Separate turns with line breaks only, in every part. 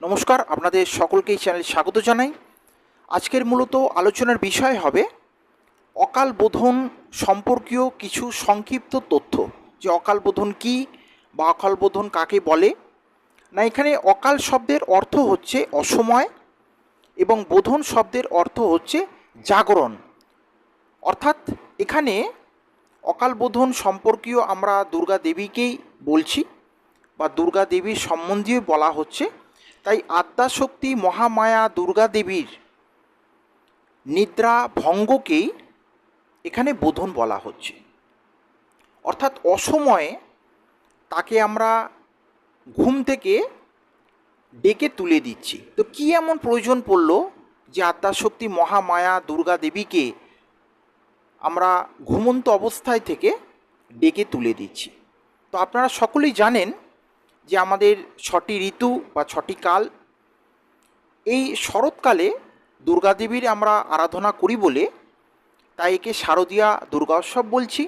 নমস্কার, আপনাদের সকলকে এই চ্যানেলে স্বাগত জানাই। আজকের মূলত আলোচনার বিষয় হবে অকাল বোধন সম্পর্কীয় কিছু সংক্ষিপ্ত তথ্য। যে অকাল বোধন কী বা অকাল বোধন কাকে বলে। না, এখানে অকাল শব্দের অর্থ হচ্ছে অসময় এবং বোধন শব্দের অর্থ হচ্ছে জাগরণ। অর্থাৎ এখানে অকাল বোধন সম্পর্কীয় আমরা দুর্গা দেবীকেই বলছি বা দুর্গা দেবীর সম্বন্ধীয় বলা হচ্ছে। তাই আদ্যাশক্তি মহামায়া দুর্গা দেবীর নিদ্রা ভঙ্গকেই এখানে বোধন বলা হচ্ছে। অর্থাৎ অসময়ে তাকে আমরা ঘুম থেকে ডেকে তুলে দিচ্ছি। তো কী এমন প্রয়োজন পড়ল যে আদ্যাশক্তি মহামায়া দুর্গা দেবীকে আমরা ঘুমন্ত অবস্থায় থেকে ডেকে তুলে দিচ্ছি? তো আপনারা সকলেই জানেন যে আমাদের 6টি ঋতু বা 6টি কাল, এই শরৎকালে দুর্গাদেবীর আমরা আরাধনা করি বলে তাই একে শারদীয়া দুর্গা উৎসব বলছি।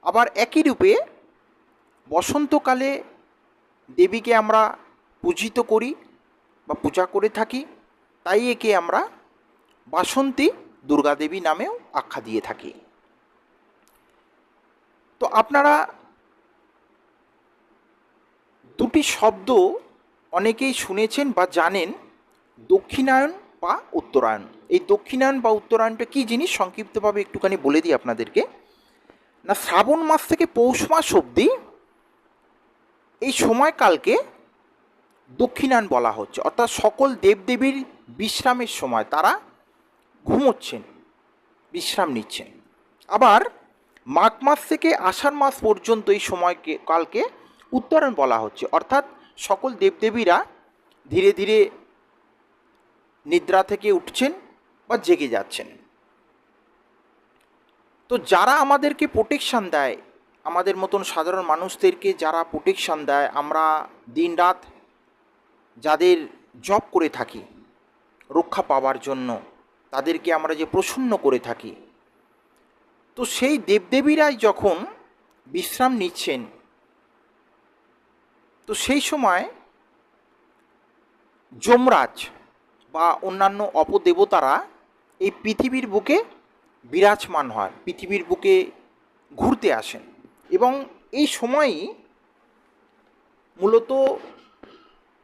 আবার একই রূপে বসন্তকালে দেবীকে আমরা পূজিত করি বা পূজা করে থাকি, তাই একে আমরা বাসন্তী দুর্গাদেবী নামেও আখ্যা দিয়ে থাকি। তো আপনারা দুটি শব্দ অনেকেই শুনেছেন বা জানেন, দক্ষিণায়ন বা উত্তরায়ণ। এই দক্ষিণায়ন বা উত্তরায়ণটা কী জিনিস সংক্ষিপ্তভাবে একটুখানি বলে দিই আপনাদেরকে। না, শ্রাবণ মাস থেকে পৌষ মাস অবধি এই সময়কালকে দক্ষিণায়ন বলা হচ্ছে। অর্থাৎ সকল দেবদেবীর বিশ্রামের সময়, তারা ঘুমোচ্ছেন, বিশ্রাম নিচ্ছেন। আবার মাঘ মাস থেকে আষাঢ় মাস পর্যন্ত এই সময়কে কালকে উত্তরায়ণ বলা হচ্ছে। অর্থাৎ সকল দেবদেবীরা ধীরে ধীরে নিদ্রা থেকে উঠছেন বা জেগে যাচ্ছেন। তো যারা আমাদেরকে প্রোটেকশান দেয়, আমাদের মতন সাধারণ মানুষদেরকে যারা প্রোটেকশান দেয়, আমরা দিনরাত যাদের জব করে থাকি রক্ষা পাওয়ার জন্য, তাদেরকে আমরা যে প্রসন্ন করে থাকি, তো সেই দেবদেবীরাই যখন বিশ্রাম নিচ্ছেন, তো সেই সময় যমরাজ বা অন্যান্য অপদেবতারা এই পৃথিবীর বুকে বিরাজমান হয়, পৃথিবীর বুকে ঘুরতে আসেন। এবং এই সময়ই মূলত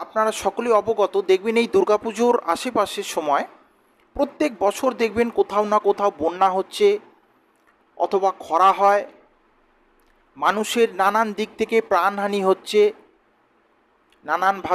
আপনারা সকলেই অবগত, দেখবেন এই দুর্গাপুজোর আশেপাশের সময় প্রত্যেক বছর দেখবেন কোথাও না কোথাও বন্যা হচ্ছে অথবা খরা হয়, মানুষের নানান দিক থেকে প্রাণহানি হচ্ছে, নানানভাবে